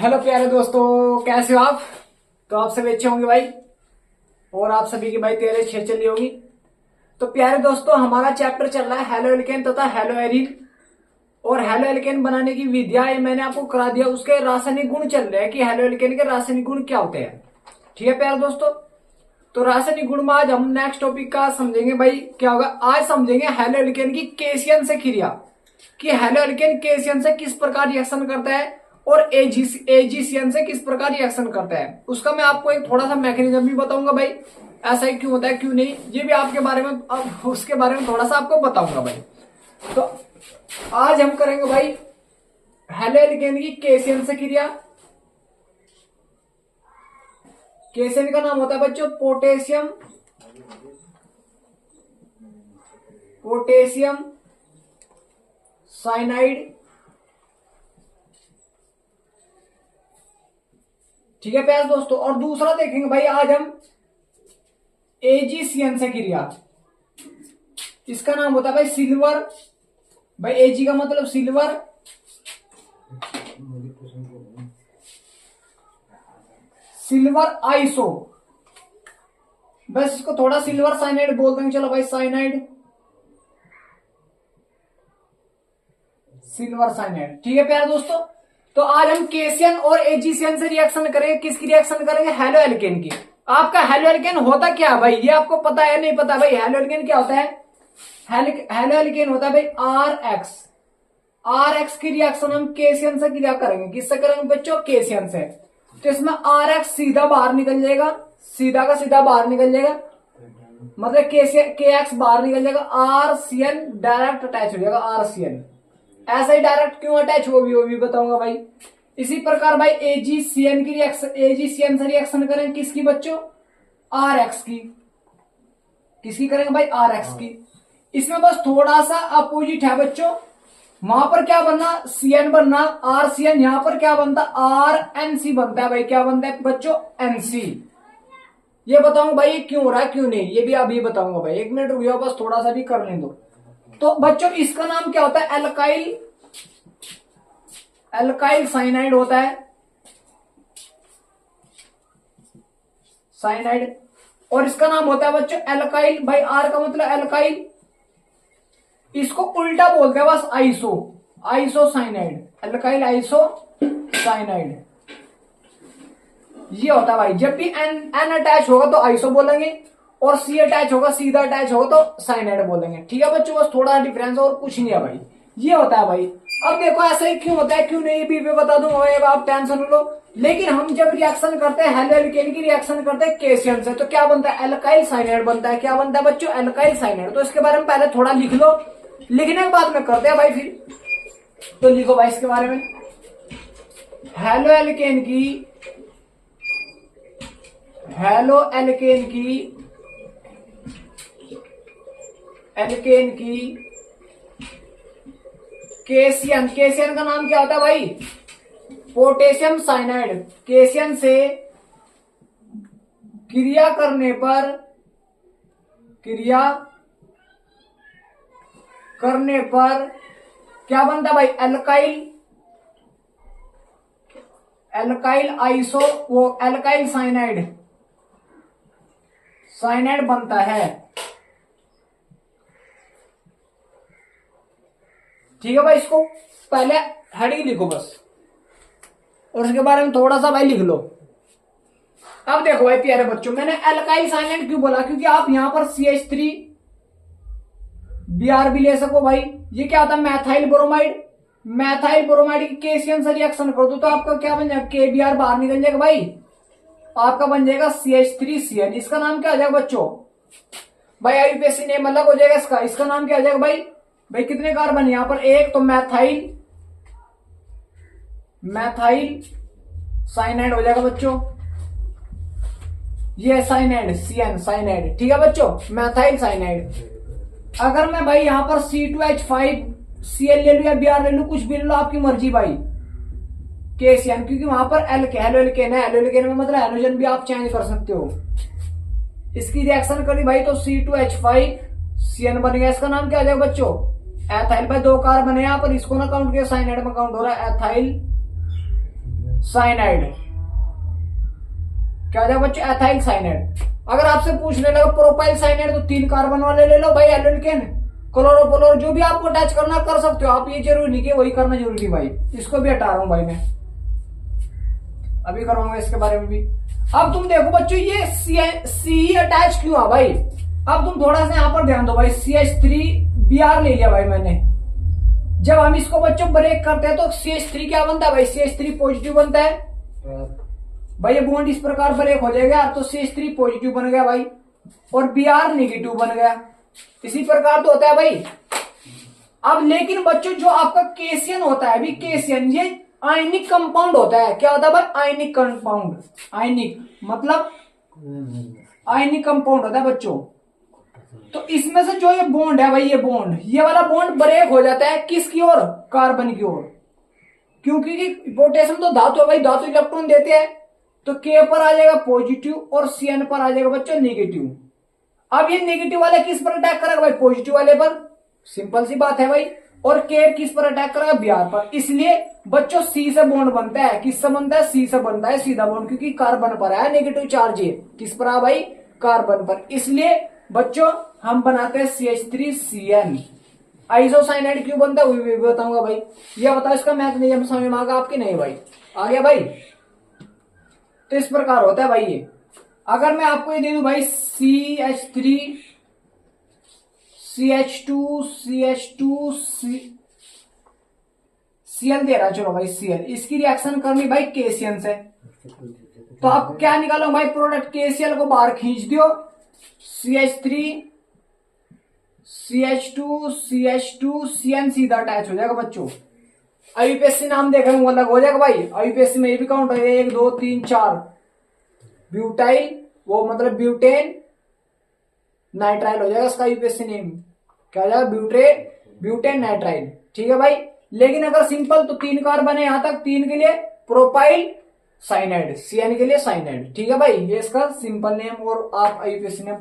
Hello प्यारे दोस्तों, कैसे हो आप। तो आप सभी अच्छे होंगे भाई, और आप सभी की भाई तैयारी अच्छी चल रही होगी। तो प्यारे दोस्तों, हमारा चैप्टर चल रहा है हेलो एल्केन तथा हेलो एरीन। और हेलो एल्केन बनाने की विधियां ये मैंने आपको करा दिया, उसके रासायनिक गुण चल रहे हैं कि हेलो एल्केन के रासायनिक गुण क्या होते हैं। ठीक है प्यारे दोस्तों, तो रासायनिक गुण में आज हम नेक्स्ट टॉपिक का समझेंगे भाई। क्या होगा, आज समझेंगे हेलो एल्केन की केशियन से क्रिया, कि हेलो एल्केन केशियन से किस प्रकार रिएक्शन करता है और एजीसीएन से किस प्रकार रिएक्शन करता है। उसका मैं आपको एक थोड़ा सा मैकेनिज्म भी बताऊंगा भाई, ऐसा ही क्यों होता है क्यों नहीं, ये भी आपके बारे में उसके बारे में थोड़ा सा आपको बताऊंगा भाई। तो आज हम करेंगे भाई हेलो एल्केन की केशियन से क्रिया। केशियन का नाम होता है बच्चों पोटेशियम साइनाइड। ठीक है प्यारे दोस्तों, और दूसरा देखेंगे भाई आज हम एजीसीएन से क्रिया। इसका नाम होता है भाई सिल्वर। भाई एजी का मतलब सिल्वर, सिल्वर आइसो, बस इसको थोड़ा सिल्वर साइनाइड बोल देंगे। चलो भाई साइनाइड, सिल्वर साइनाइड। ठीक है प्यारे दोस्तों, तो आज हम केशियन और एजीसीएन से रिएक्शन करेंगे। किसकी रिएक्शन करेंगे? हेलो एल्केन की। आपका हेलो एल्केन होता क्या है भाई, ये आपको पता है नहीं पता भाई? हेलो एल्केन क्या होता है? हेलो एल्केन होता है भाई आर एक्स की रिएक्शन हम केशियन से क्रिया करेंगे। किससे करेंगे बच्चों? केशियन से। तो इसमें आर एक्स सीधा बाहर निकल जाएगा, सीधा का सीधा बाहर निकल जाएगा, मतलब के एक्स बाहर निकल जाएगा, R C N direct attach हो जाएगा। आर सी एन ऐसा ही डायरेक्ट क्यों अटैच हो भी बताऊंगा भाई। इसी प्रकार भाई एजीसीएन की रिएक्शन, एजीसीएन से रिएक्शन करेंगे किसकी बच्चों? आर एक्स की। किसकी करेंगे भाई? आर एक्स की। इसमें बस थोड़ा सा अपोजिट है बच्चों, वहां पर क्या बनना? सीएन बनना, आर सी एन। यहां पर क्या बनता? आर एन सी बनता है भाई। क्या बनता है बच्चों? एनसी। ये बताऊंगा भाई क्यों हो रहा है क्यों नहीं, ये भी अभी बताऊंगा भाई। एक मिनट रुक जाओ, बस थोड़ा सा भी कर लें दो। तो बच्चों इसका नाम क्या होता है? एल्काइल साइनाइड होता है, साइनाइड। और इसका नाम होता है बच्चों एल्काइल। भाई आर का मतलब एल्काइल, इसको उल्टा बोलते हैं बस iso cyanide. Alkyl iso cyanide ये होता है भाई। जब भी एन अटैच होगा तो आइसो बोलेंगे, और सी अटैच होगा, सीधा अटैच होगा तो साइनाइड बोलेंगे। ठीक है बच्चों, बस थोड़ा डिफरेंस और कुछ नहीं है भाई, ये होता है भाई। अब देखो ऐसा ही क्यों होता है क्यों नहीं भी बता दूंगा, आप टेंशन लो। लेकिन हम जब रिएक्शन करते हैं हेलो एल्केन की रिएक्शन करते हैं केशियन से, तो क्या बनता है? एल्काइल साइनाइड बनता है। क्या बनता है बच्चों? Alkyl cyanide. तो इसके बारे में पहले थोड़ा लिख लो, लिखने के बाद में करते हैं भाई फिर। तो लिखो भाई इसके बारे में। हेलो एल्केन की केशियन का नाम क्या होता है भाई? Potassium cyanide. केशियन से क्रिया करने पर क्या बनता है भाई? एल्काइल साइनाइड बनता है। ठीक है भाई, इसको पहले हेडिंग लिखो बस, और उसके बारे में थोड़ा सा भाई लिख लो। अब देखो भाई प्यारे बच्चों, मैंने एल्काइल साइनाइड क्यों बोला? क्योंकि आप यहां पर CH3 Br भी ले सको भाई। ये क्या होता है? मैथाइल ब्रोमाइड की केशियन से रिएक्शन कर दो तो आपका क्या बन जाएगा? KBr बाहर निकल जाएगा भाई, आपका बन जाएगा CH3Cl। इसका नाम क्या आ जाएगा बच्चों? भाई आईयूपीएससी नेम अलग हो जाएगा इसका नाम क्या आ जाएगा भाई? भाई कितने कार्बन यहां पर? एक, तो मैथाइल साइनाइड हो जाएगा बच्चों। ये साइनाइड CN साइनाइड। ठीक है बच्चों, मैथाइल साइनाइड। अगर मैं भाई यहां पर C2H5Cl ले लू या Br ले लू, कुछ भी ले लो, आपकी मर्जी भाई। केशियन, क्योंकि वहां पर हेलो एल्केन है, हेलो एल्केन में मतलब हेलोजन भी आप चेंज कर सकते हो। इसकी रिएक्शन करी भाई तो C2H5Cn बन गया। इसका नाम क्या आ जाएगा बच्चों? एथाइल। भाई 2 कार्बन है यहाँ पर, इसको ना काउंट किया, साइनाइड में काउंट हो रहा है एथाइल साइनाइड। क्या हो जाएगा बच्चों? Ethyl cyanide. अगर आपसे पूछने लगा प्रोपाइल साइनाइड तो 3 कार्बन वाले ले लो भाई, एल्केन, क्लोरोफ्लोरो, जो भी आपको अटैच करना कर सकते हो आप, ये जरूरी नहीं कि वही करना जरूरी नहीं भाई। इसको भी हटा रहा हूं भाई मैं, अभी करूंगा इसके बारे में भी। अब तुम देखो बच्चों ये सी अटैच क्यों है भाई? अब तुम थोड़ा सा यहां पर ध्यान दो भाई। CH3Br ले लिया भाई मैंने। जब हम इसको बच्चों ब्रेक करते हैं तो CH3 क्या बनता है भाई? CH3 पॉजिटिव बनता है भाई। ये बॉन्ड इस प्रकार ब्रेक हो जाएगा तो CH3 पॉजिटिव बन गया भाई और Br नेगेटिव बन गया। इसी प्रकार तो होता है भाई। अब लेकिन बच्चों जो आपका केसियन होता है, अभी केसियन ये आयनिक कंपाउंड होता है। क्या होता है भाई? Ionic compound. आयनिक मतलब आयनिक कंपाउंड होता है बच्चों। तो इसमें से जो ये बॉन्ड है भाई, ये वाला बॉन्ड ब्रेक हो जाता है किसकी ओर? कार्बन की ओर। क्योंकि पोटेशियम तो धातु है भाई, धातु इलेक्ट्रॉन देते हैं। तो K पर आ जाएगा पॉजिटिव और CN पर आ जाएगा बच्चों नेगेटिव। अब ये नेगेटिव वाले किस पर अटैक करेगा भाई? पॉजिटिव वाले पर। सिंपल सी बात है भाई। और K किस पर अटैक करेगा? Br पर। इसलिए बच्चों C से बॉन्ड बनता है। किससे बनता है? C से बनता है सीधा बॉन्ड, क्योंकि कार्बन पर है नेगेटिव चार्ज। ये किस पर है भाई? कार्बन पर। इसलिए बच्चों हम बनाते हैं CH3CN। आइसोसाइनाइड क्यों बनता है वो भी बताऊंगा भाई। ये बताओ इसका मैकेनिज्म समझ में आ गया आपकी? नहीं भाई आ गया भाई। तो इस प्रकार होता है भाई ये। अगर मैं आपको ये दे दूं भाई CH3 CH2 CH2 Cl दे रहा है, चलो भाई Cl, इसकी रिएक्शन करनी भाई केसियन से। तो आप क्या निकालो भाई? प्रोडक्ट KCl को बाहर खींच दियो, CH3 CH2 CH2 CN सीधा अटैच हो जाएगा बच्चों। IUPAC नाम देखेंगे वो अलग हो जाएगा भाई। IUPAC में ये भी काउंट हो जाएगा 1 2 3 4 ब्यूटाइल, वो मतलब ब्यूटेन नाइट्राइल हो जाएगा इसका IUPAC नेम। क्या हो जाएगा? Butane nitrile. ठीक है भाई। लेकिन अगर सिंपल तो 3 कार्बन है यहां तक, 3 के लिए प्रोपाइल साइनाइड, CN के लिए साइनाइड। ठीक है भाई, ये इसका सिंपल नेम। और आप IUPAC नेम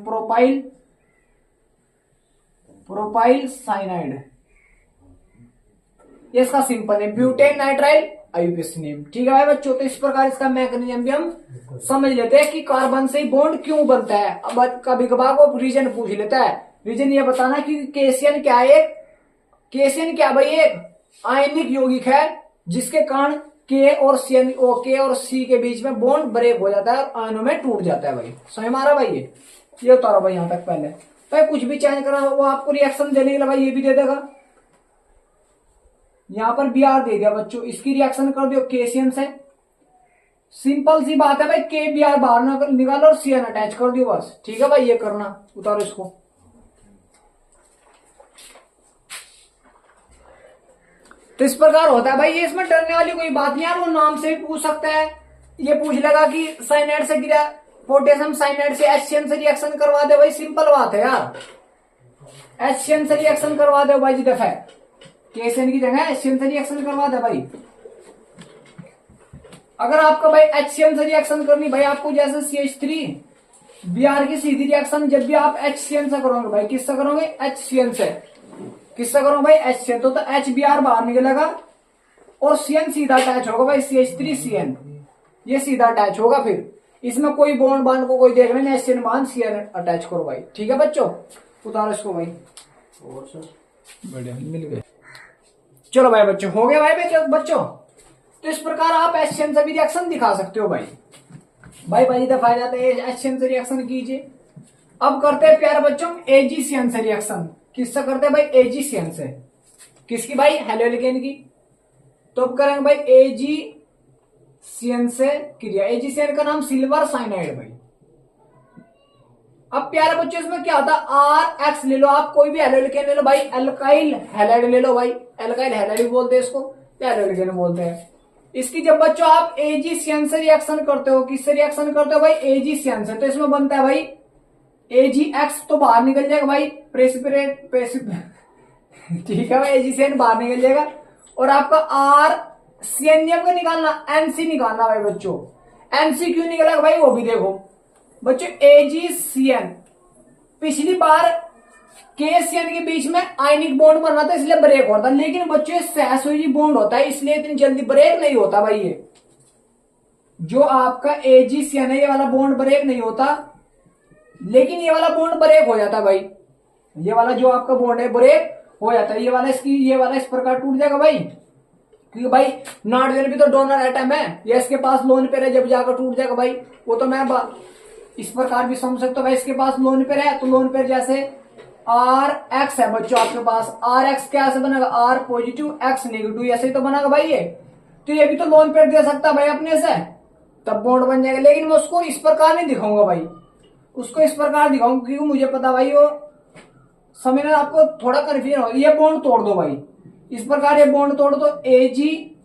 प्रोपाइल साइनाइड, ये इसका simple name. Butane nitrile IUPAC name. ठीक है भाई बच्चों। तो इस प्रकार इसका मैकेनिज्म भी हम समझ लेते हैं कि कार्बन से ही बॉन्ड क्यों बनता है। अब कभी कभार वो रीजन पूछ लेता है। रीजन ये बताना कि केसियन क्या है? केसियन क्या भाई? एक आयनिक यौगिक है जिसके कारण K और C के बीच में बॉन्ड ब्रेक हो जाता है और आयनों में टूट जाता है भाई। समझ में आ रहा भाई? ये उतारो भाई यहां तक। पहले भाई कुछ भी चेंज करना वो आपको रिएक्शन देने के लिए भाई ये भी दे देगा। यहां पर Br दे दिया बच्चों, इसकी रिएक्शन कर दियो केसियन से। सिंपल सी बात है भाई। Br बाहर निकालो और CN अटैच कर दियो बस। ठीक है भाई, ये करना। उतारो इसको। तो इस प्रकार होता है भाई। ये इसमें डरने वाली कोई बात नहीं यार, वो नाम से भी पूछ सकता है। ये पूछ लेगा कि साइनाइड से गिरा पोटेशियम साइनाइड से HCN से रिएक्शन करवा दे भाई। सिंपल बात है यार, HCN से रिएक्शन करवा दे भाई जी। दफा KCN की जगह HCN से रिएक्शन करवा दे भाई। अगर आपका भाई HCN से रिएक्शन करनी भाई, आपको जैसे CH3Br की सीधी रिएक्शन जब भी आप HCN से करोगे भाई, किससे करोगे? HCN से। किससे करोगे भाई? HCN। तो HBr बाहर निकलेगा और CN सीधा अटैच होगा भाई। CH3CN ये सीधा अटैच होगा। फिर इसमें कोई बॉन्ड बांड को कोई देखना नहीं, HCN बांध CN अटैच करो भाई। ठीक है बच्चों, उतारो इसको भाई। और सर बढ़िया मिल गए। चलो भाई बच्चों, हो गया भाई बच्चों। तो इस प्रकार आप HCN से भी रिएक्शन दिखा सकते हो भाई। भाई दफा जाते हैं HCN से रिएक्शन कीजिए। अब करते हैं प्यारे बच्चों AgCN से रिएक्शन। किससे करते हैं भाई? AgCN से। किसकी भाई? हेलोएल्केन की। तो अब करेंगे भाई AgCN से क्रिया। AgCN का नाम सिल्वर साइनाइड भाई। अब प्यारे बच्चों इसमें क्या होता है? RX ले लो आप, कोई भी हेलोएल्केन ले लो भाई। एल्काइल हैलाइड ले लो भाई। एल्काइल हैलाइड बोलते हैं इसको, हेलोएल्केन बोलते हैं। इसकी जब बच्चों आप AgCN से रिएक्शन करते हो, किससे रिएक्शन करते हो भाई? AgCN से। तो इसमें बनता है भाई AgX, तो बाहर निकल जाएगा भाई प्रेसिपिटेट। ठीक है भाई, AgCN बाहर निकल जाएगा। और आपका RCN का निकालना, NC निकालना भाई बच्चों। NC क्यों निकलेगा भाई वो भी देखो बच्चों। AgCN पिछली बार KCN के बीच में आयनिक बॉन्ड बन रहा था इसलिए ब्रेक होता, लेकिन बच्चों सहसुई बॉन्ड होता है इसलिए इतनी जल्दी ब्रेक नहीं होता भाई। ये जो आपका एजीसीएन है ये वाला बॉन्ड ब्रेक नहीं होता, लेकिन ये वाला बॉन्ड ब्रेक हो जाता है भाई। ये वाला जो आपका बॉन्ड है ब्रेक हो जाता है, ये वाला इस प्रकार टूट जाएगा भाई, क्योंकि भाई नाइट्रोजन भी तो डोनर एटम है, ये इसके पास लोन पेयर है, जब जाकर टूट जाएगा भाई। वो तो मैं इस प्रकार भी समझ सकता हूँ भाई, इसके पास लोन पेयर है तो लोन पेयर जैसे आर एक्स है बच्चों आपके पास, आर एक्स क्या से बनेगा, आर पॉजिटिव एक्स नेगेटिव, ऐसे ही तो बनेगा भाई ये। तो ये भी तो लोन पेयर दे सकता है भाई अपने से, तब बॉन्ड बन जाएगा। लेकिन मैं उसको इस प्रकार नहीं दिखाऊंगा भाई, उसको इस प्रकार दिखाऊंगा क्योंकि मुझे पता भाई वो समझना आपको थोड़ा कन्फ्यूजन होगा। ये बॉन्ड तोड़ दो भाई, इस प्रकार ये बॉन्ड तोड़ दो, एजी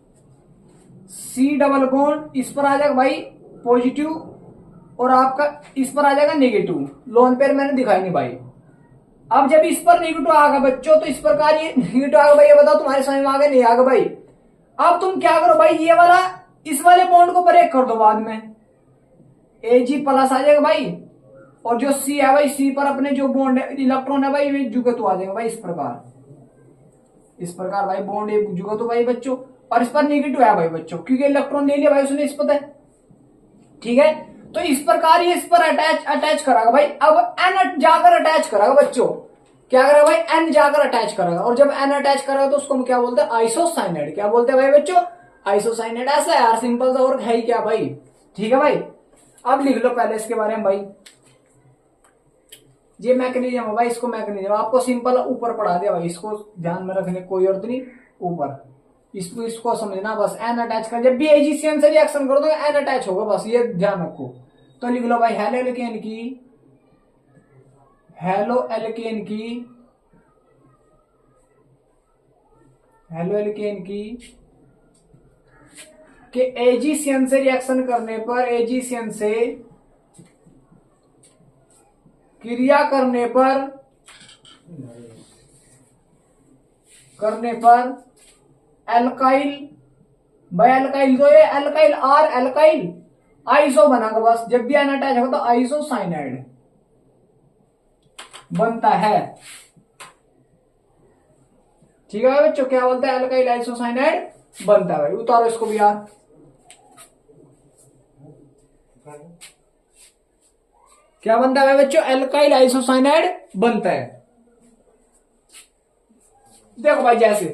सी डबल बॉन्ड इस पर आ जाएगा भाई पॉजिटिव, और आपका इस पर आ जाएगा नेगेटिव। लोन पेयर मैंने दिखाई नहीं भाई। अब जब इस पर नेगेटिव आएगा बच्चों, तो इस प्रकार ये नेगेटिव आएगा भाई, ये बताओ तुम्हारे समझ में आगे नहीं आएगा भाई। अब तुम क्या करो भाई, ये वाला इस वाले बॉन्ड को ब्रेक कर दो, बाद में एजी प्लस आ जाएगा भाई, और जो सी है भाई, सी पर अपने जो बॉन्ड है इलेक्ट्रॉन है भाई, जुगतु आ जाएगा भाई इस प्रकार भाई बॉन्ड जुगतु भाई बच्चों। और इस पर नेगेटिव है भाई बच्चों, क्योंकि इलेक्ट्रॉन ले लिया भाई उसने इस पर, ठीक है। तो इस प्रकार ये इस पर अटैच करागा भाई। अब एन जाकर अटैच करागा बच्चों, क्या करेगा भाई, एन जाकर अटैच करागा, और जब एन अटैच करेगा तो उसको हम क्या बोलते हैं, आइसोसाइनाइड। क्या बोलते हैं भाई बच्चों, आइसोसाइनाइड। ऐसा है यार, सिंपल सा, और है ही क्या भाई, ठीक है भाई। अब लिख लो पहले इसके बारे में भाई, ये मैकेनिज्म है भाई, इसको मैकेनिज्म आपको सिंपल ऊपर पढ़ा दिया भाई, इसको ध्यान में रखने कोई और नहीं, ऊपर इसको समझना बस। एन अटैच कर, जब भी एजीसीएन से रिएक्शन करो तो एन अटैच होगा, बस ये ध्यान रखो। तो लिख लो भाई, हेलो एल्केन की कि एजीसीएन से रिएक्शन करने पर, एजीसीएन से क्रिया करने पर एल्काइल भाई, एल्काइल तो ये एल्काइल आर एल्काइल आइसो बनागा बस। जब भी एन अटैच होगा तो आइसोसाइनाइड बनता है, ठीक है भाई बच्चों। क्या बोलता है, एल्काइल आइसोसाइनाइड बनता है भाई। उतारो इसको भी यार, क्या बनता है भाई बच्चों, एल्काइल आइसोसाइनाइड बनता है। देखो भाई, जैसे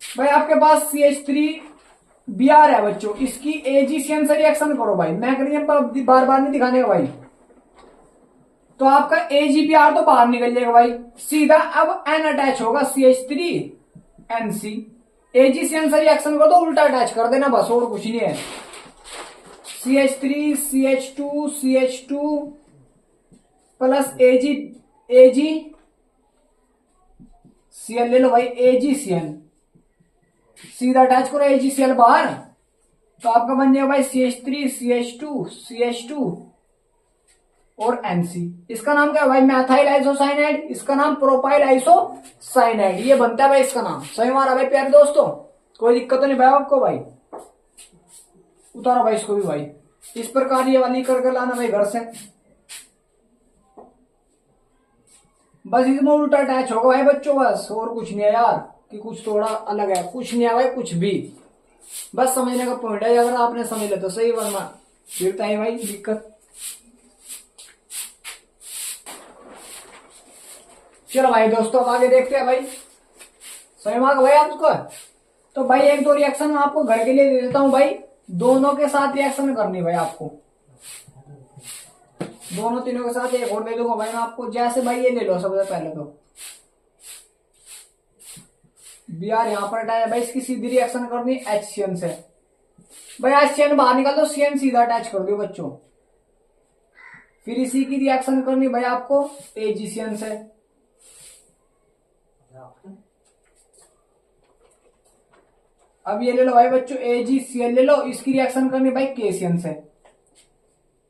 भाई आपके पास CH3Br है बच्चों, इसकी एजीसीएन से रिएक्शन करो भाई, मैकेनिज्म पर बार बार नहीं दिखाने का भाई। तो आपका AgBr तो बाहर निकल जाएगा भाई सीधा। अब N अटैच होगा CH3NC, एजीसीएन से रिएक्शन करो तो उल्टा अटैच कर देना बस, और कुछ नहीं है। CH3 CH2 प्लस AgCl ले लो भाई, AgCl सीधा अटैच करो AgCl बाहर, तो आपका बन जाएगा भाई CH3 CH2 और NC। इसका नाम क्या है भाई, मैथाइल आइसोसाइनाइड, इसका नाम प्रोपाइल आइसोसाइनाइड, ये बनता है भाई इसका नाम। सही मारा भाई प्यारे दोस्तों, कोई दिक्कत तो नहीं भाई आपको भाई। उतारो भाई इसको भी भाई, इस प्रकार ये वाली करके लाना भाई घर से, बस इसमें उल्टा अटैच होगा भाई बच्चों, बस और कुछ नहीं है यार, कि कुछ थोड़ा अलग है, कुछ नहीं है भाई कुछ भी, बस समझने का पॉइंट है। अगर आपने समझ लिया तो सही, वरना गिरता है भाई दिक्कत। चलो भाई दोस्तों, अब आगे देखते हैं भाई, समझ में भाई आपको। तो भाई एक दो रिएक्शन आपको घर के लिए दे देता हूं भाई, दोनों के साथ रिएक्शन करनी भाई आपको, दोनों तीनों के साथ एक और दे दूंगा भाई मैं आपको। जैसे भाई ये ले लो, सबसे पहले तो Br यहां पर अटैच है भाई, इसकी सीधी रिएक्शन करनी HCN से भाई, HCN बाहर निकाल दो, CN सीधा अटैच कर दो बच्चों। फिर इसी की रिएक्शन करनी भाई आपको AgCN से, अब ये ले लो भाई बच्चों AgCl ले लो, इसकी रिएक्शन करनी भाई KCN से।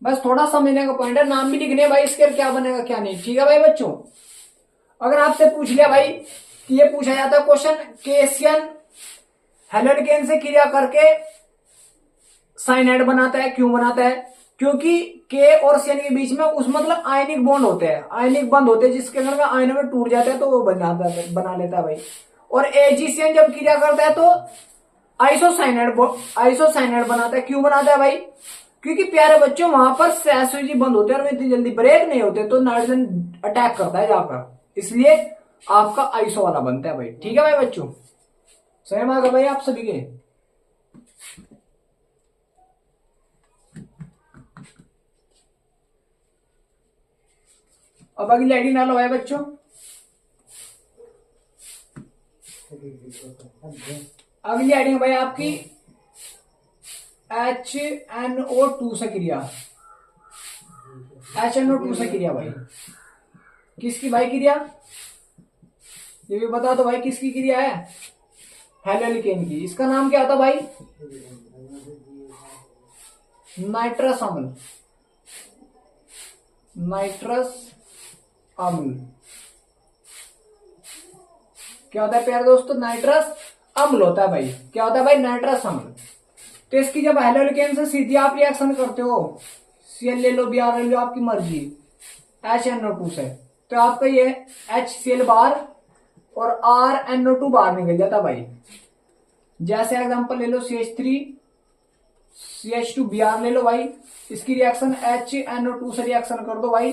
बस थोड़ा समझने का पॉइंट है, नाम भी लिखने भाई इसके, क्या बनेगा क्या नहीं, ठीक है भाई बच्चों। अगर आपसे पूछ लिया भाई कि ये पूछा जाता है क्वेश्चन, KCN हेलोल्केन से क्रिया करके साइनाइड बनाता है, क्यों बनाता है, क्योंकि K और CN के बीच में उस मतलब आयनिक बॉन्ड होते हैं, आयनिक बंध होते हैं, जिसके अंदर आयनों में टूट जाता है तो वो बना लेता है भाई। और AgCN जब क्रिया करता है तो आइसोसाइनाइड बनाता है, क्यों बनाता है भाई, क्योंकि प्यारे बच्चों वहां पर SOG बंद होते हैं और इतनी जल्दी ब्रेक नहीं होते तो नाइट्रोजन अटैक करता है जाकर, इसलिए आपका आइसो वाला बनता है भाई। ठीक है भाई बच्चों, समझ आ गया भाई आप सभी के। अब अगली आईडी ना लो भाई बच्चों। अगली आईडी भाई आपकी HNO2 से क्रिया, HNO2 से क्रिया भाई। किसकी भाई क्रिया, ये भी बता दो भाई किसकी क्रिया है, हेलोलिकेन की। इसका नाम क्या होता भाई, नाइट्रस अम्ल, नाइट्रस अम्ल। क्या होता है प्यारे दोस्तों, नाइट्रस अम्ल होता है भाई। क्या होता है भाई, नाइट्रस अम्ल। तो इसकी जब हेलोलिकेन से सीधी आप रिएक्शन करते हो, Cl ले लो Br ले लो आपकी मर्जी, HNO2 से, तो आपका ये HCl बार और RNO2 बाहर निकल जाता भाई। जैसे एग्जांपल ले लो CH3 CH2Br ले लो भाई, इसकी रिएक्शन HNO2 से रिएक्शन कर दो भाई,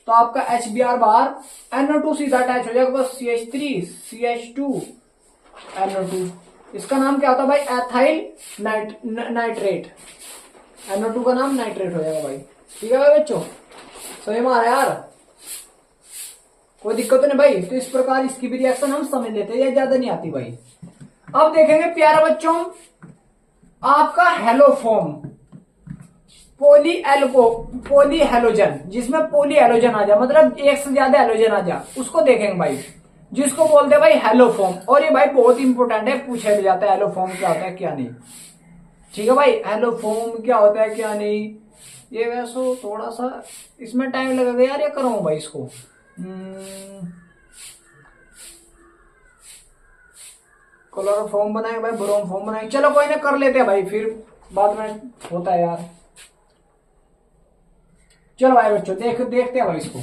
तो आपका HBr बाहर, NO2 सीधा अटैच हो जाएगा बस CH3 CH2 NO2। इसका नाम क्या होता है भाई, एथाइल नाइट्रेट। NO2 का नाम नाइट्रेट हो जाएगा भाई। ठीक है भाई बच्चों, समझ में आ रहा है यार, कोई दिक्कत तो नहीं भाई। तो इस प्रकार इसकी भी रिएक्शन हम समझ लेते हैं, ये ज्यादा नहीं आती भाई। अब देखेंगे प्यारे बच्चों आपका हेलोफॉर्म, पोली हेलोजन, जिसमें पोली हेलोजन आ जाए, मतलब एक से ज्यादा हेलोजन आ जाए, उसको देखेंगे भाई, जिसको बोलते हैं भाई हेलोफॉर्म। और ये भाई बहुत इंपॉर्टेंट है, पूछा जाता है हेलोफॉर्म क्या होता है क्या नहीं। ठीक है भाई, हेलोफॉर्म क्या होता है क्या नहीं, ये वैसे थोड़ा सा इसमें टाइम लगेगा यार, ये करो भाई इसको। क्लोरोफॉर्म बनाएंगे भाई, ब्रोमोफॉर्म बनाएंगे, चलो कोई ना कर लेते हैं भाई, फिर बाद में होता है यार। चलो भाई बच्चों देखते हैं भाई इसको।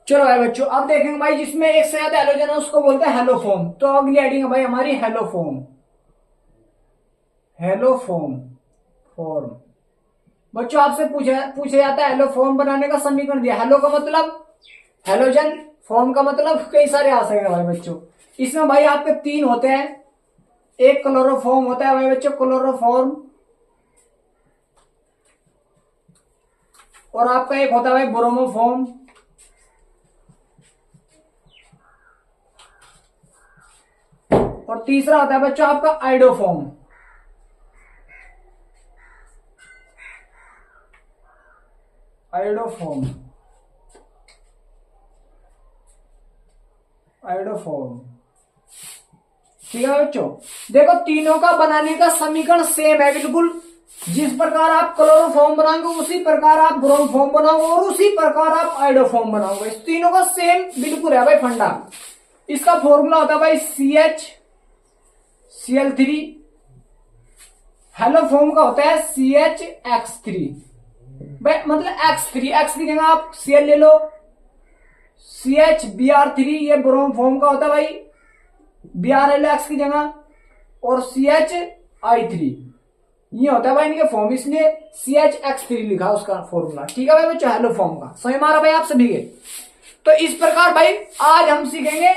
चलो भाई बच्चों अब देखेंगे भाई, जिसमें एक से ज्यादा हेलोजन है उसको बोलते हैं हेलोफॉर्म। तो अगली हेडिंग है भाई हमारी हेलोफॉर्म, हेलोफॉर्म फॉर्म। बच्चों आपसे पूछा जाता है हेलोफॉर्म बनाने का समीकरण दिया। हेलो का मतलब हेलोजन, फॉर्म का मतलब कई सारे आ सकेंगे भाई बच्चों। इसमें भाई आपके तीन होते हैं, एक क्लोरोफॉर्म होता है भाई बच्चों, क्लोरोफॉर्म, और आपका एक होता है भाई ब्रोमोफॉर्म, और तीसरा होता है बच्चों आपका आइडोफॉर्म। Iodoform, iodoform. ठीक है बच्चों, देखो तीनों का बनाने का समीकरण सेम है बिल्कुल। जिस प्रकार आप क्लोरोफॉर्म बनाओगे उसी प्रकार आप ब्रोमोफॉर्म बनाओगे और उसी प्रकार आप आइडोफॉर्म बनाओगे। तीनों का सेम बिल्कुल है भाई फंडा। इसका फॉर्मूला होता है भाई CHCl3, हेलोफॉर्म का होता है CHX3 भाई, मतलब X3 की जगह आप Cl ले लो, CHBr3 ये ब्रोमोफॉर्म का होता है भाई, Br ले लो X की जगह, और CHI3 ये होता है भाई इनके फॉर्म, इसलिए CHX3 लिखा उसका फॉर्मूला। ठीक है भाई बच्चों, हेलोफॉर्म का समझ में आ रहा भाई आप सभी के। तो इस प्रकार भाई आज हम सीखेंगे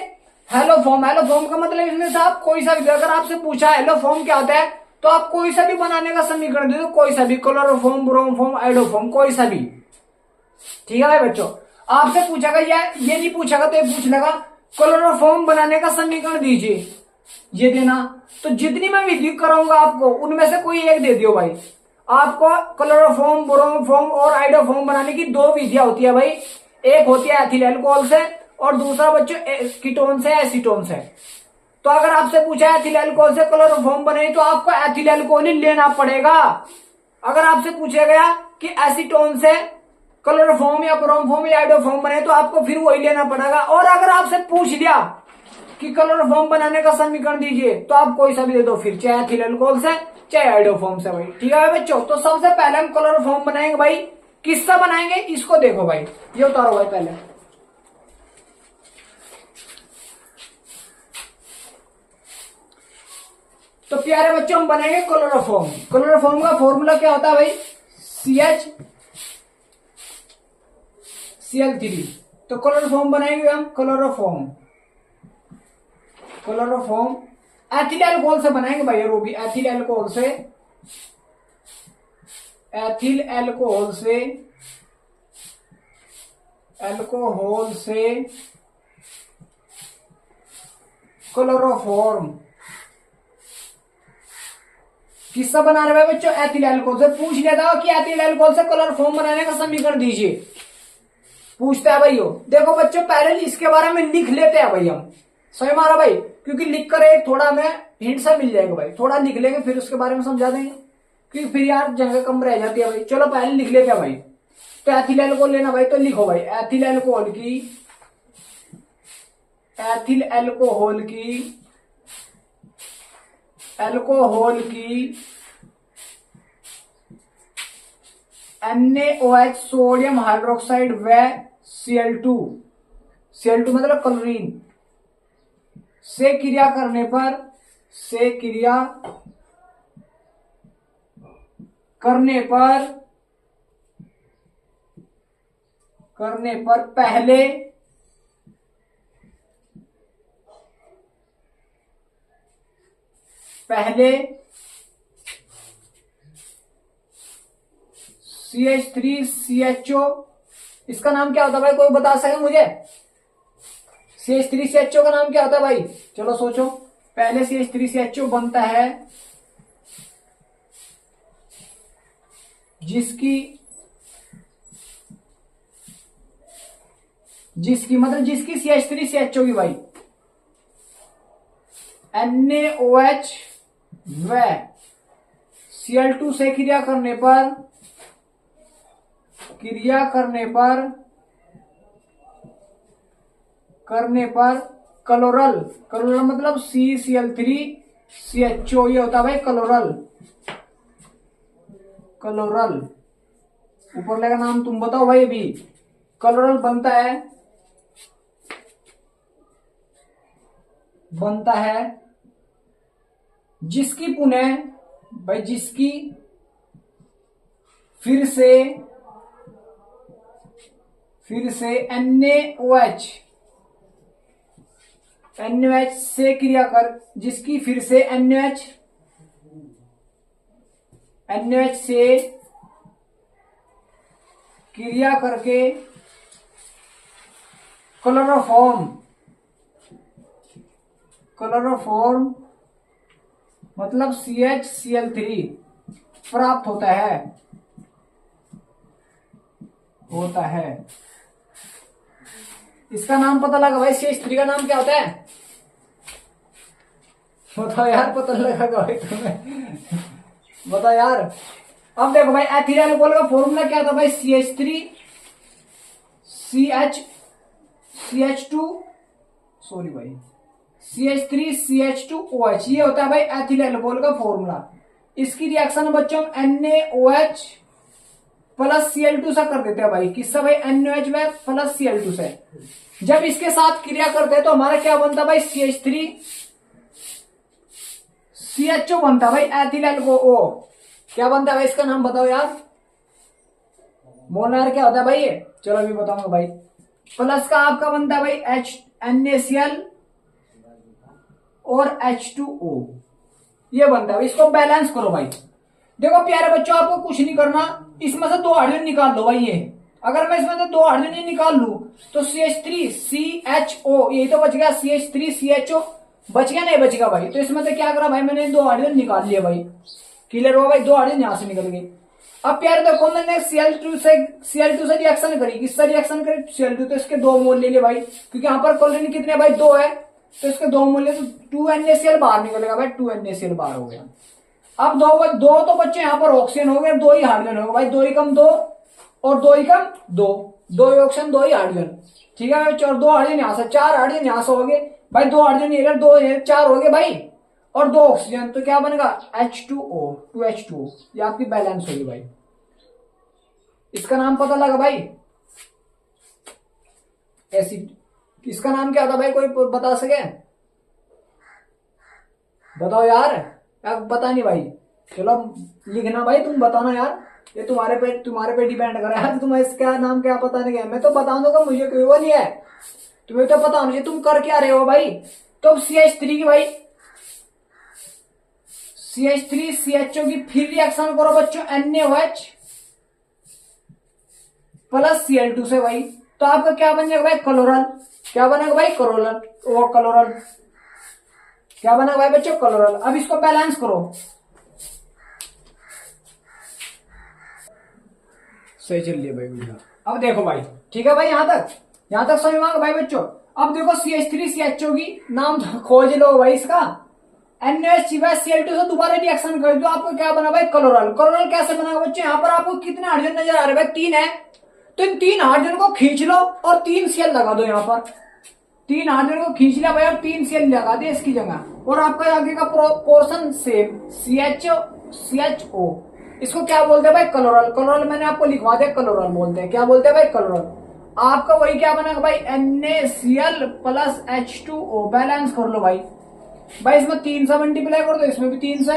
हेलोफॉर्म। हेलोफॉर्म का मतलब इसमें से आप कोई सा भी, अगर आपसे पूछा हेलोफॉर्म क्या होता है तो आप कोई सा भी बनाने का समीकरण दे दो, कोई सा भी, क्लोरोफॉर्म ब्रोमोफॉर्म आइडोफॉर्म कोई सा भी। ठीक है भाई बच्चों, आपसे पूछेगा ये नहीं पूछेगा तो ये पूछ लेगा क्लोरोफॉर्म बनाने का समीकरण दीजिए, ये देना। तो जितनी मैं विधि कराऊंगा आपको उनमें से कोई एक दे दियो भाई। आपको क्लोरोफॉर्म ब्रोमोफॉर्म और आइडोफॉर्म बनाने की दो विधियां होती है भाई, एक होती है एथिल अल्कोहल से और दूसरा बच्चों कीटोन से, एसीटोन से। तो अगर आपसे पूछा है एथिल अल्कोहल से क्लोरोफॉर्म बने तो आपको एथिल अल्कोहल ही लेना पड़ेगा। अगर आपसे पूछा गया कि एसीटोन से क्लोरोफॉर्म या ब्रोमोफॉर्म या आइडोफॉर्म बने तो आपको फिर वही लेना पड़ेगा। और अगर आपसे पूछ लिया कि क्लोरोफॉर्म बनाने का समीकरण दीजिए तो आप कोई सा भी दे दो, फिर चाहे एथिल अल्कोहल से चाहे आइडोफॉर्म से भाई। ठीक है बच्चों, तो सबसे पहले हम क्लोरोफॉर्म बनाएंगे भाई, किससे बनाएंगे इसको देखो भाई, ये उतारो भाई पहले। तो प्यारे बच्चों हम बनाएंगे क्लोरोफॉर्म। क्लोरोफॉर्म का फॉर्मूला क्या होता है भाई? CH Cl3। तो क्लोरोफॉर्म बनाएंगे हम, क्लोरोफॉर्म एथिल अल्कोहल से बनाएंगे भाई, और वो भी एथिल अल्कोहल से क्लोरोफॉर्म किससे बना रहे हैं बच्चों? एथिल अल्कोहल से। पूछ लेता हो कि एथिल अल्कोहल से क्लोरोफॉर्म बनाने का समीकरण दीजिए, पूछता है भाई हो। देखो बच्चों पहले इसके बारे में लिख लेते हैं भाई हम, सही मारा भाई, क्योंकि लिख कर एक थोड़ा हमें हिंट सा मिल जाएगा भाई। थोड़ा लिख लेंगे फिर उसके बारे में समझा देंगे, क्योंकि फिर यार जगह कम रह जाती है भाई। चलो पहले लिख लेते हैं भाई। तो एथिल अल्कोहल लेना भाई, तो लिखो भाई एथिल अल्कोहल की NaOH सोडियम हाइड्रोक्साइड व Cl2 मतलब क्लोरीन से क्रिया करने पर पहले CH3CHO, इसका नाम क्या होता है भाई? कोई बता सके मुझे? CH3CHO का नाम क्या होता है भाई? चलो सोचो। पहले CH3CHO बनता है जिसकी CH3CHO की भाई NaOH व Cl2 से क्रिया करने पर क्लोरल मतलब CCl3CHO, ये होता है भाई क्लोरल। ऊपर लगा नाम तुम बताओ भाई। अभी क्लोरल बनता है जिसकी फिर से NaOH से क्रिया जिसकी फिर से NaOH से क्रिया करके क्लोरोफॉर्म मतलब CHCl3 प्राप्त होता है। इसका नाम पता लगा भाई? CH3 का नाम क्या होता है? बताओ यार, पता लगा भाई तुम्हें? बताओ यार। अब देखो भाई एथिल अल्कोहल का फॉर्मूला क्या था भाई? CH3CH2OH, ये होता है भाई एथिल अल्कोहल का फॉर्मूला। इसकी रिएक्शन बच्चों NaOH प्लस Cl2 से कर देते हैं भाई। किससे भाई? NaOH प्लस Cl2 से। जब इसके साथ क्रिया करते हैं तो हमारा क्या बनता है भाई? CH3CHO बनता है भाई, एथिल अल्कोहल। क्या बनता है भाई? इसका नाम बताओ यार। मोलर क्या होता है भाई ये? चलो अभी बताऊंगा भाई। प्लस का आपका बनता है भाई NaCl और H2O, ये बनता है। इसको बैलेंस करो भाई। देखो प्यारे बच्चों आपको कुछ नहीं करना, इसमें से 2 हाइड्रोजन निकाल लो भाई। ये अगर मैं इसमें से 2 हाइड्रोजन निकाल लू तो CH3CHO, यही तो बच गया। CH3CHO बच गया, नहीं बचेगा भाई? तो इसमें से क्या करा भाई? मैंने 2 हाइड्रोजन निकाल लिए भाई। क्लियर हुआ भाई? 2 हाइड्रोजन यहां से निकल गए। अब प्यारे देखो मैंने Cl2 से रिएक्शन करी। किससे रिएक्शन करी? Cl2, तो इसके 2 मोल ले लिए भाई, क्योंकि यहाँ पर क्लोरीन कितने भाई? 2 है, तो इसके 2 मोल ले तो 2 NaCl बाहर निकलेगा भाई। 2 NaCl बाहर हो गया। अब दो तो बच्चे यहाँ पर ऑक्सीजन हो गए, 2 ही हाइड्रोजन हो गए भाई। 2 ही कम 2 और 2 ही कम 2, 2 ही ऑक्सीजन 2 ही हाइड्रोजन। ठीक है भाई? और 2 हाइड्रोजन यहाँ से, 4 हाइड्रोजन यहाँ से हो गए भाई। 2 हाइड्रोजन ये 2 4 हो गए भाई, और 2 ऑक्सीजन, तो क्या बनेगा? H2O 2H2O। ये आपकी बैलेंस होगी भाई। इसका नाम पता लगा भाई? एसिड। इसका नाम क्या होता भाई? कोई बता सके? बताओ यार। अब पता नहीं भाई, चलो लिखना भाई, तुम बताना यार, ये तुम्हारे पे डिपेंड कर रहा है। तुम्हें इसका नाम क्या पता नहीं है, मैं तो बता दूंगा, मुझे कोई वो नहीं है, तुम्हें तो पता होना चाहिए तुम कर क्या रहे हो भाई। तो CH3 की भाई, CH3 CHO की फिर रिएक्शन करो बच्चों NaOH प्लस Cl2 से भाई, तो आपका क्या बन जाएगा भाई क्लोरल। क्या बनेगा भाई क्लोरल, वो क्लोरल क्या बनेगा भाई बच्चों क्लोरल। अब इसको बैलेंस करो, सही चल रही है भाई वीडियो। अब देखो भाई, ठीक है भाई, यहां तक समझ में आ गया भाई बच्चों। अब देखो CH3 CHO की नाम खोज लो भाई इसका, NaOH Cl2 से दोबारा रिएक्शन कर दो, आपको क्या बना भाई क्लोरल। क्लोरल कैसे बना बच्चों, यहाँ पर आपको कितने हाइड्रोजन नजर आ रहे हैं भाई, 3 है, तो इन 3 हाइड्रोजन को खींच लो और 3 Cl लगा दो। यहाँ पर 3 हाइड्रोजन को खींच लिया भाई और 3 Cl लगा दिया इसकी जगह, और आपका आगे का पोर्शन सेम CHO, इसको क्या बोलते हैं भाई क्लोरल। क्लोरल मैंने आपको लिखवा दिया, क्लोरल बोलते हैं। क्या बोलते हैं भाई क्लोरल। आपका वही क्या बनेगा भाई NaCl प्लस H2O, बैलेंस कर लो भाई। भाई इसमें 3 से मल्टीप्लाई कर दो, इसमें भी 3 से,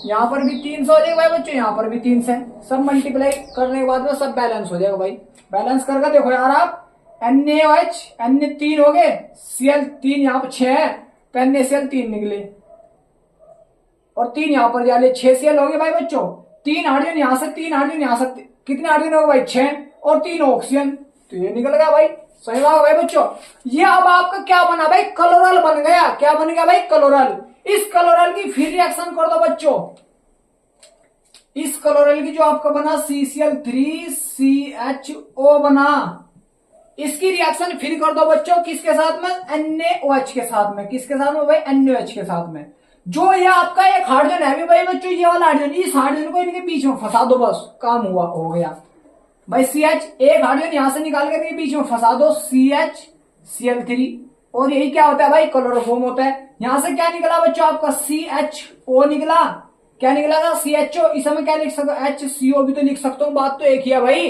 यहाँ पर भी 3 से हो जाएगा भाई बच्चों, यहाँ पर भी 3 से, सब मल्टीप्लाई करने के बाद में सब बैलेंस हो जाएगा भाई। बैलेंस करके देखो यार आप, NaOH Na 3 हो गए, Cl 3 यहाँ पर 6 है, तो NaCl 3 निकले, और 3 यहाँ पर जाले 6 Cl हो गए भाई बच्चों। 3 हाइड्रोजन यहाँ से, 3 हाइड्रोजन यहाँ से, कितने हाइड्रोजन हो गए भाई 6, और 3 ऑक्सीजन, तो ये निकल गया भाई। सही बात भाई बच्चों, ये अब आपका क्या बना भाई क्लोरल बन गया। क्या बन गया भाई क्लोरल। इस क्लोरल की फिर रिएक्शन कर दो बच्चों, इस क्लोरल की जो आपका बना CCl3CHO बना, इसकी रिएक्शन फिर कर दो बच्चों, किसके साथ में NaOH के साथ में। किसके साथ में भाई NaOH के साथ में। जो ये आपका एक हाइड्रोजन है भाई बच्चों, ये वाला हाइड्रोजन, इस हाइड्रोजन को इनके बीच में फंसा दो, बस काम हुआ, हो गया भाई। CH एक हाइड्रोजन यहां से निकाल के बीच में फंसा दो, CHCl3, और यही क्या होता है भाई क्लोरोफॉर्म होता है। यहां से क्या निकला बच्चों आपका CHO निकला, क्या निकला था CHO। इस समय क्या लिख सकते हो HCO भी तो लिख सकता हूं, बात तो एक ही है भाई।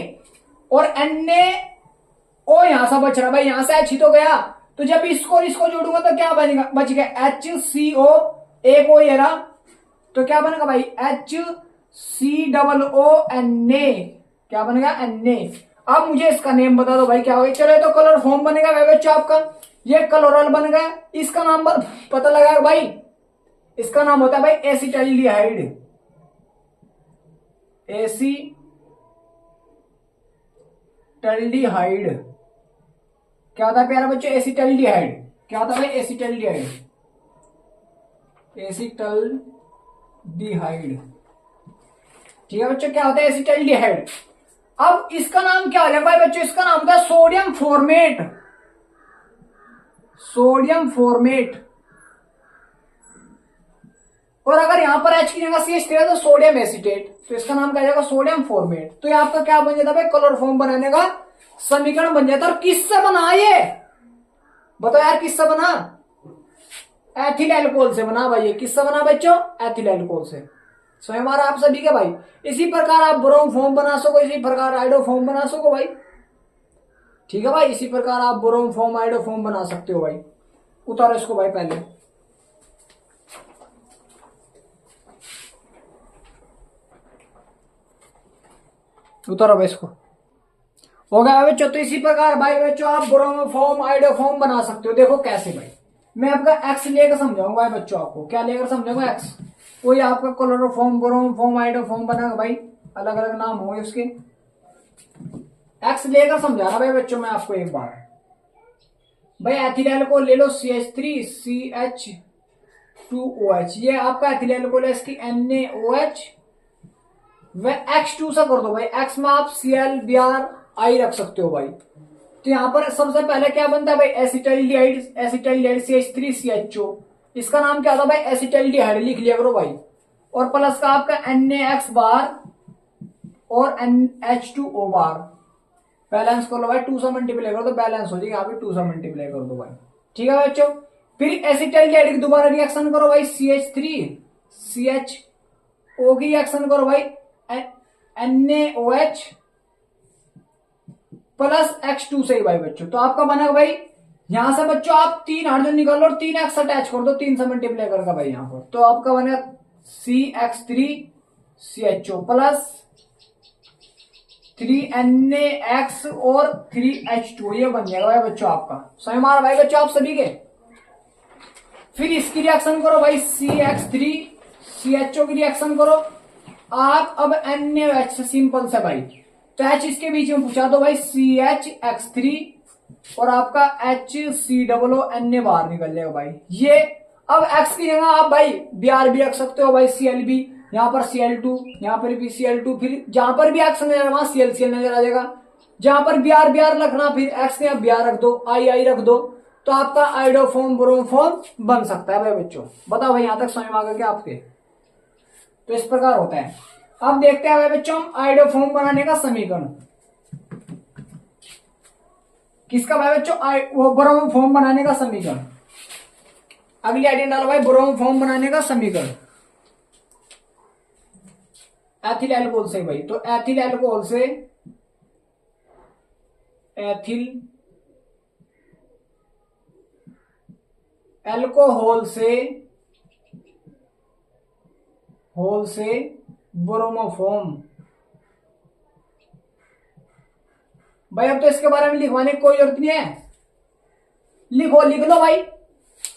और NaO यहां से बच रहा भाई, यहां से H ही तो गया, तो जब इसको जोड़ूंगा तो क्या बनेगा, बच गया HCO, एक O ये रहा, तो क्या बनेगा भाई HCOO, क्या बनेगा Na। अब मुझे इसका नेम बता दो भाई क्या होगा। चलो तो कलर फॉर्म बनेगा भाई बच्चों आपका, ये क्लोरल बन गया। इसका नाम पता लगा भाई, इसका नाम होता है भाई एसिटाल्डिहाइड। एसिटाल्डिहाइड क्या होता है प्यारा बच्चों, एसिटाल्डिहाइड। क्या होता है भाई एसिटाल्डिहाइड, एसिटाल्डिहाइड, ठीक है बच्चों, क्या होता है एसिटाल्डिहाइड। अब इसका नाम क्या हो जाएगा भाई बच्चों, इसका नाम होता है सोडियम फॉर्मेट। सोडियम फॉर्मेट, और अगर यहां पर H की जगह CH है तो सोडियम एसिटेट, तो इसका नाम क्या जाएगा सोडियम फॉर्मेट। तो ये आपका क्या बन जाता है भाई क्लोरोफॉर्म बनाने का समीकरण बन जाता है। और किससे बना ये बताओ यार, किससे बना, एथिल एल्कोहल से बना भाई। ये किससे बना बच्चों, एथिल एल्कोहल से। स्वयं हमारा आप सभी के भाई, इसी प्रकार आप ब्रोम फॉर्म बना सको, इसी प्रकार आइडो फॉर्म बना सको भाई, ठीक है भाई। इसी प्रकार आप ब्रोम फॉर्म आइडो फॉर्म बना सकते हो भाई। उतारो इसको भाई, पहले उतारो भाई इसको, हो गया बच्चों। तो इसी प्रकार भाई बच्चों आप ब्रोम फॉर्म आइडो फॉर्म बना सकते हो। देखो कैसे भाई, मैं आपका एक्स लेकर समझाऊंगा भाई बच्चों, आपको क्या लेकर समझाऊंगा, एक्स। कोई आपका क्लोरोफॉर्म ब्रोम फॉर्म आइडो फॉर्म बना भाई, अलग अलग नाम होंगे उसके, एक्स लेकर समझाना भाई बच्चों मैं आपको एक बार। भाई एथिल एल्कोहल ले लो CH3CH2OH, ये आपका एथिल एल्कोहल है, इसकी NaOH व X2 से कर दो भाई, X में आप ClBrI रख सकते हो भाई। तो यहां पर सबसे पहले क्या बनता है भाई एसिटाल्डिहाइड, एसिटाल्डिहाइड CH3CHO, इसका नाम क्या था भाई एसिटाल्डिहाइड, लिख लिया करो भाई। और प्लस का आपका NaX बार और NH2O बार, बैलेंस कर लो भाई, 2 से मल्टीप्लाई करो तो बैलेंस हो जाएगा, यहाँ पे 2 से मल्टीप्लाई कर दो भाई, ठीक है बच्चों। फिर एसिटाल्डिहाइड की दोबारा रिएक्शन करो भाई, CH3CHO की रिएक्शन करो भाई, NaOH प्लस X2 से ही भाई बच्चों। तो आपका बना भाई, यहां से बच्चों आप 3 हाइड्रोजन निकाल लो और 3 X अटैच कर दो, 3 से मल्टीप्लाई करके भाई यहाँ पर, तो आपका बनेगा CH3CHO प्लस 3NaX और 3H2, ये बन जाएगा भाई बच्चों आपका। समझ में आ रहा भाई बच्चों आप सभी के। फिर इसकी रिएक्शन करो भाई, CH3CHO की रिएक्शन करो आप। अब NaOH से सिंपल से भाई, तो H इसके बीच में पूछा दो भाई, CHX3 और आपका HCOO बाहर निकल जाएगा भाई। ये अब X की जगह आप भाई Br भी रख सकते हो भाई, Cl भी, यहाँ पर Cl2, यहाँ पर भी Cl2, फिर जहां पर भी X नजर वहां Cl नजर आ जाएगा। जहां पर Br रखना, फिर X ने Br रख दो, I रख दो, तो आपका आइडोफॉर्म ब्रोमोफॉर्म बन सकता है भाई बच्चों। बताओ भाई यहां तक समझ में आ गया क्या आपके? तो इस प्रकार होता है। अब देखते हैं भाई बच्चों हम आइडोफॉर्म बनाने का समीकरण। किसका भाई बच्चों? वो ब्रोमोफॉर्म बनाने का समीकरण। अगली आइडिया डालो भाई, ब्रोमोफॉर्म बनाने का समीकरण एथिल एल्कोहल से भाई। तो एथिल एल्कोहल से ब्रोमोफॉर्म भाई। अब तो इसके बारे में लिखवाने की कोई जरूरत नहीं है, लिख लो भाई,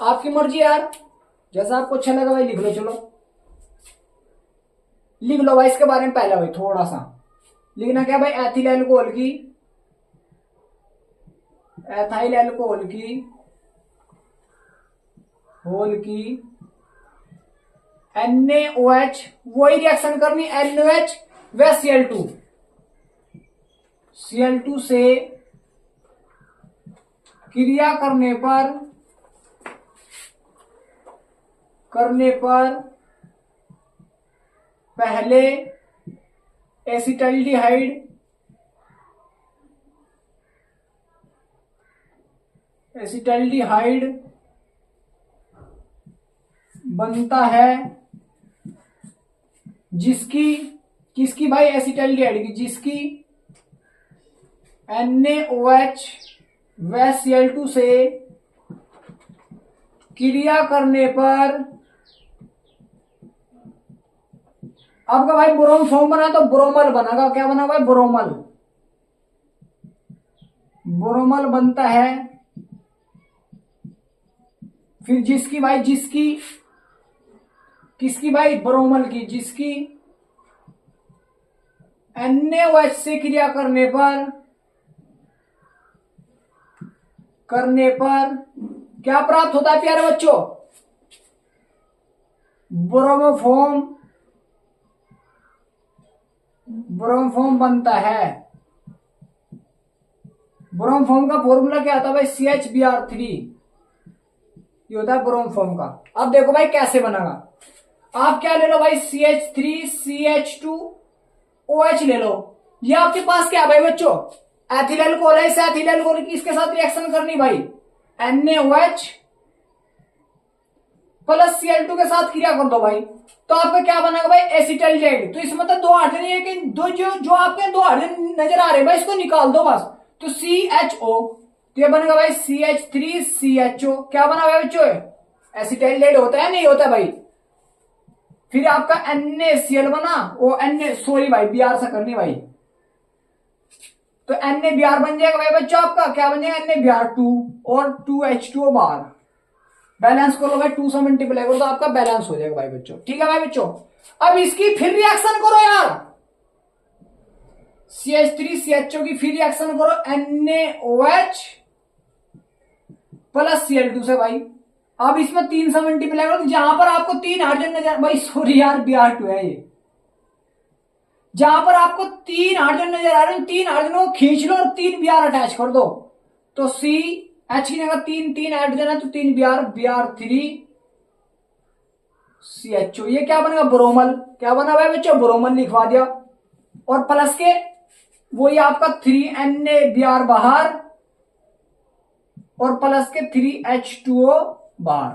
आपकी मर्जी यार, जैसा आपको अच्छा लगा भाई लिख लो। चलो लिख लो भाई इसके बारे में। पहला भाई थोड़ा सा लिखना क्या भाई, एथिल एल्कोहल की NaOH, वही रिएक्शन करनी, NaOH व Cl2 से क्रिया करने पर पहले एसिटाल्डिहाइड बनता है, किसकी भाई? एसिटाल्डिहाइड की, जिसकी NaOH व Cl2 से क्रिया करने पर आपका भाई ब्रोम फॉर्म बना, तो ब्रोमल बनेगा। क्या बना भाई? ब्रोमल बनता है। फिर किसकी भाई? ब्रोमल की, जिसकी NaOH से क्रिया करने पर क्या प्राप्त होता है प्यारे बच्चों? ब्रोमोफॉर्म बनता है। ब्रोमोफॉर्म का फॉर्मूला क्या आता है भाई? CHBr3, ये होता है ब्रोमोफॉर्म का। अब देखो भाई कैसे बनेगा। आप क्या ले लो भाई, CH3CH2OH ले लो। ये आपके पास क्या है भाई बच्चों? एथिल एल्कोहल है। इस एथिल एल्कोहल की इसके साथ रिएक्शन करनी भाई, NaOH प्लस Cl2 के साथ क्रिया कर दो भाई, तो आपका क्या बनेगा भाई? एसिटाल्डिहाइड। तो इसमें मतलब दो हाइड्रोजन, ये दो जो आपके दो हाइड्रोजन नजर आ रहे हैं भाई, इसको निकाल दो बस। तो CHO, तो ये बनेगा भाई CH3CHO। क्या बना भाई बच्चों? एसिटाल्डिहाइड होता है, नहीं होता भाई। फिर आपका NaCl बना, वो सॉरी भाई Br से करनी भाई, तो NaBr बन जाएगा भाई बच्चों आपका। क्या बन जाएगा? NaBr2 और 2H2O बाहर। बैलेंस करो भाई, 2 से मल्टीप्लाई करो तो आपका बैलेंस हो जाएगा भाई बच्चों। ठीक है भाई बच्चों। अब इसकी फिर रिएक्शन करो यार, CH3CHO की फिर रिएक्शन करो NaOH प्लस Cl2 से भाई। अब इसमें 3 से मल्टीप्लाई करो, जहां पर आपको 3 हाइड्रोजन नजर, भाई सॉरी यार Br2 है ये। जहां पर आपको 3 हाइड्रोजन नजर आ रहे हैं, 3 हाइड्रोजन को खींच लो और 3 Br अटैच कर दो, तो H की जगह 3 हाइड्रोजन है, तो 3 Br3CHO। ये क्या बनेगा? ब्रोमल। क्या बना भाई बच्चों? ब्रोमल लिखवा दिया। और प्लस के वही आपका 3NaBr बाहर और प्लस के 3H2O बाहर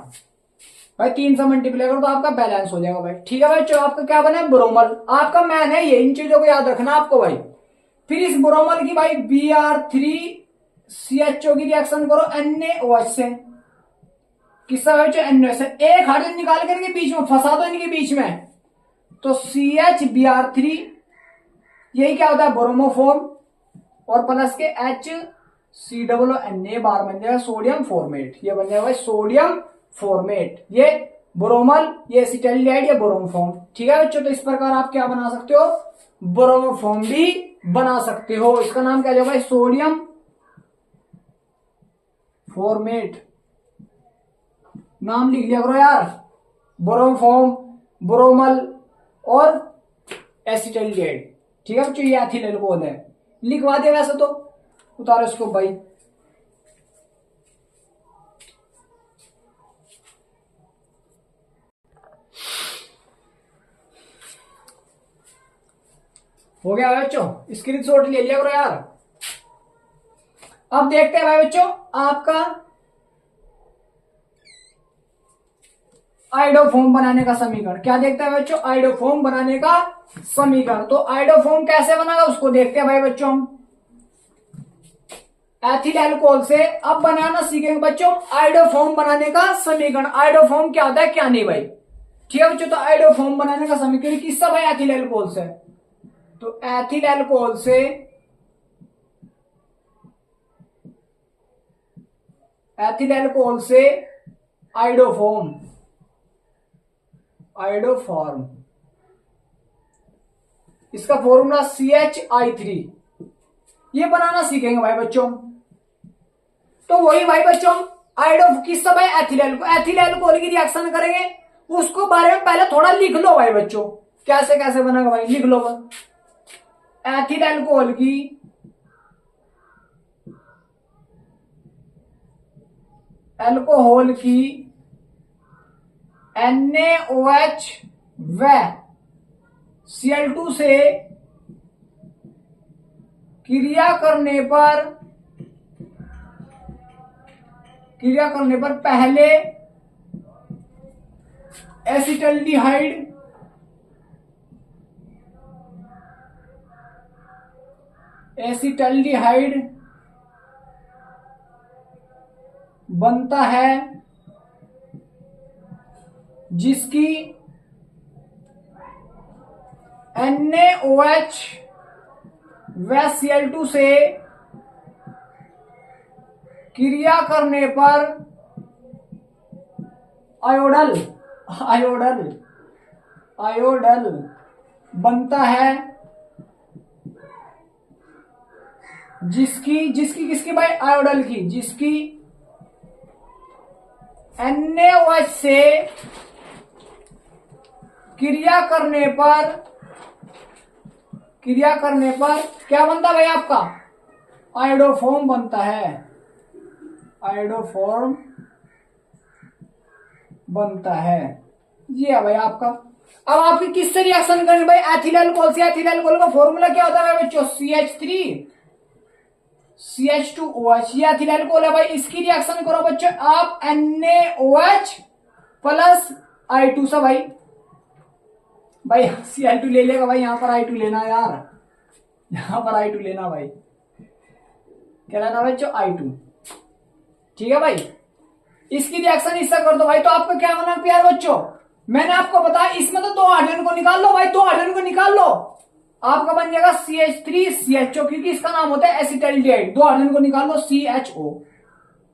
भाई। 3 से मल्टीप्लाई करो तो आपका बैलेंस हो जाएगा भाई। ठीक है भाई बच्चों, आपका क्या बना है? ब्रोमल। आपका मैन है ये, इन चीजों को याद रखना आपको भाई। फिर इस ब्रोमल की भाई Br3CHO की रिएक्शन करो NaOH से, किसका भाई बच्चों, NO से एक हाइड्रोजन निकाल करके बीच में फंसा दो इनके बीच में, तो CH Br3, यही क्या होता है, ब्रोमोफॉर्म, और प्लस के HCOONA बार बन जाएगा सोडियम फॉर्मेट, ये बन जाएगा सोडियम फॉर्मेट, ये ब्रोमल, ये एसिटाइलडिहाइड, ये ब्रोमोफॉर्म। ठीक है बच्चों, तो इस प्रकार आप क्या बना सकते हो, ब्रोमोफॉर्म भी बना सकते हो। इसका नाम क्या जाएगा, सोडियम फॉर्मेट, नाम लिख लिया करो यार, ब्रोमोफॉर्म, ब्रोमल और एसिटाइलडिहाइड। ठीक है बच्चों, ये एथिल अल्कोहल है, लिखवा दे वैसे तो, उतारो इसको भाई। हो गया भाई बच्चों, स्क्रीनशॉट ले लिया करो यार। अब देखते हैं भाई बच्चों आपका आइडोफॉर्म बनाने का समीकरण, क्या देखते हैं बच्चों, आइडोफॉर्म बनाने का समीकरण। तो आइडोफॉर्म कैसे बनेगा उसको देखते हैं भाई बच्चों हम। एथिल अल्कोहल से अब बनाना सीखेंगे बच्चों आइडोफॉर्म बनाने का समीकरण। आइडोफॉर्म क्या होता है क्या नहीं भाई, ठीक है बच्चों। तो आइडोफॉर्म बनाने का समीकरण किससे भाई, एथिल अल्कोहल से। तो एथिल अल्कोहल से आइडोफॉर्म इसका फॉर्मूला CHI3, ये बनाना सीखेंगे भाई बच्चों। तो वही भाई बच्चों किससे भाई, एथिल अल्कोहल की रिएक्शन करेंगे, उसको बारे में पहले थोड़ा लिख लो भाई बच्चों, कैसे कैसे बनेगा भाई, लिख लो। एथिल अल्कोहल की NaOH व Cl2 से क्रिया करने पर पहले एसिटाल्डिहाइड बनता है, जिसकी NaOH व Cl2 से क्रिया करने पर आयोडल बनता है, जिसकी भाई आयोडल की, जिसकी NaOH से क्रिया करने पर क्या बनता है भाई आपका, आयोडोफॉर्म बनता है, आयोडोफॉर्म बनता है। ये है भाई आपका। अब आपकी किससे रिएक्शन करनी भाई, एथिल अल्कोहल से। एथिल अल्कोहल का फॉर्मूला क्या होता है बच्चों, CH3CH2OH, ये एथिल अल्कोहल है भाई। इसकी रिएक्शन करो बच्चों आप NaOH प्लस I2 से भाई Cl2 ले लेगा भाई, यहां पर I2 लेना यार, यहां पर I2 लेना भाई, क्या लेना बच्चों, I2। ठीक है भाई, इसकी रिएक्शन इससे कर दो भाई, तो आपका क्या बना प्यार बच्चों, मैंने आपको बताया इसमें तो 2 हाइड्रोजन को निकाल लो भाई, 2 हाइड्रोजन को निकाल लो, आपका बन जाएगा CH3CHO, क्योंकि इसका नाम होता है एसिटाल्डिहाइड। 2 हाइड्रोजन को निकाल लो CHO।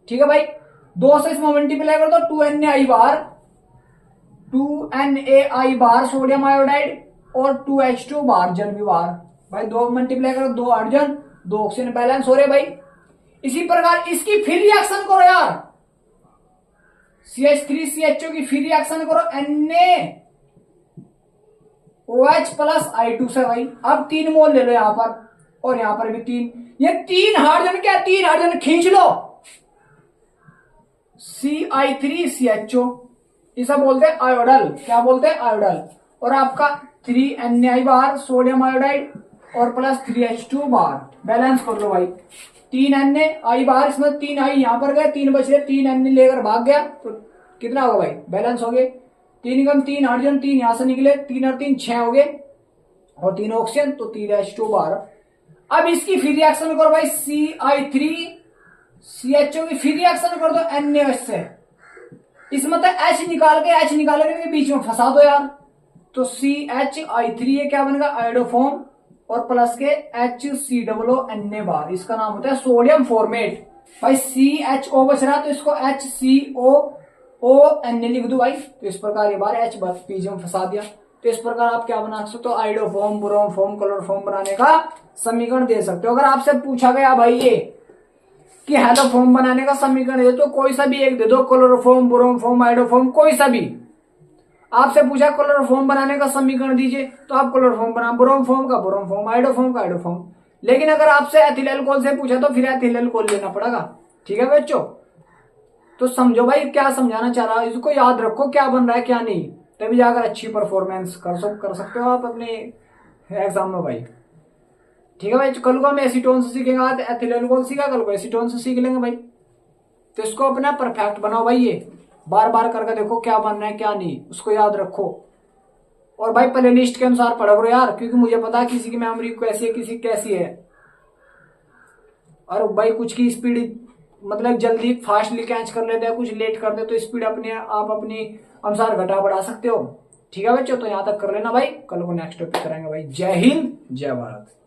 ठीक है भाई, 2 से इसमें मल्टीप्लाई कर दो, 2NaI बार सोडियम आयोडाइड, और 2H2 बार जल विभार भाई, 2 मल्टीप्लाई करो, 2 हाइड्रोजन 2 ऑक्सीजन बैलेंस हो रहे भाई। इसी प्रकार इसकी फिर रिएक्शन करो यार, CH3CHO की फिर रिएक्शन करो NaOH प्लस I2 से भाई। अब 3 मोल ले लो यहां पर, और यहां पर भी 3, ये 3 हाइड्रोजन, क्या 3 हाइड्रोजन खींच लो, CI3CHO, इसे बोलते हैं आयोडल। क्या बोलते हैं, आयोडल। और आपका 3NaI बार सोडियम आयोडाइड, और प्लस 3H2 बार, बैलेंस कर लो भाई। 3NaI बार, इसमें 3 आई यहां पर गए, 3 बच रहे, 3Na लेकर भाग गया, तो कितना होगा भाई, बैलेंस हो गए। 3 कम 3 हाइड्रोजन, 3 यहां से निकले, 3 और 3 6 हो गए, और 3 ऑक्सीजन, तो 3H2 बार। अब इसकी फिर रिएक्शन करो भाई, CI3CHO की फिर रिएक्शन कर दो NaOH से, इसमें तो एच निकाल के बीच में फंसा दो यार। तो CH ये क्या बनेगा आयोडोफॉर्म और प्लस के HCOO इसका नाम होता है सोडियम फॉर्मेट। भाई CHO बच रहा तो इसको HCOON लिख दो भाई। तो इस प्रकार ये बार H बस बीच में फंसा दिया। तो इस प्रकार आप क्या बना सकते हो आयोडोफॉर्म, ब्रोमोफॉर्म, क्लोरोफॉर्म बनाने का समीकरण दे सकते हो। अगर आपसे पूछा गया भाई ये कि हैलोफॉर्म बनाने का समीकरण दे तो कोई सा भी एक दे दो, क्लोरोफॉर्म, ब्रोमोफॉर्म, आयोडोफॉर्म, कोई सा भी। आपसे पूछा क्लोरोफॉर्म बनाने का समीकरण दीजिए तो आप क्लोरोफॉर्म बना, ब्रोमोफॉर्म का ब्रोमोफॉर्म, आयोडोफॉर्म का आयोडोफॉर्म। लेकिन अगर आपसे एथिल अल्कोहल से पूछा तो फिर एथिल अल्कोहल लेना पड़ेगा। ठीक है बच्चों, तो समझो भाई क्या समझाना चाह रहा है, इसको याद रखो क्या बन रहा है क्या नहीं, तभी जाकर अच्छी परफॉर्मेंस कर सकते हो आप अपने एग्जाम में भाई। ठीक है भाई, कल को हम एसीटोन से सीखेंगे, आज एथिल अल्कोहल सीखा, कल को एसीटोन से सीख लेंगे भाई। तो इसको अपना परफेक्ट बनाओ भाई, ये बार बार करके देखो क्या बनना है क्या नहीं, उसको याद रखो। और भाई प्ले लिस्ट के अनुसार पढ़ा करो यार, क्योंकि मुझे पता है किसी की मेमोरी कैसी है किसी की कैसी है। और भाई कुछ की स्पीड मतलब जल्दी फास्टली कैच कर लेते हैं, कुछ लेट कर दे तो स्पीड अपने आप अपनी अनुसार घटा बढ़ा सकते हो। ठीक है बच्चों, तो यहां तक कर लेना भाई, कल को नेक्स्ट टॉपिक करेंगे भाई। जय हिंद जय भारत।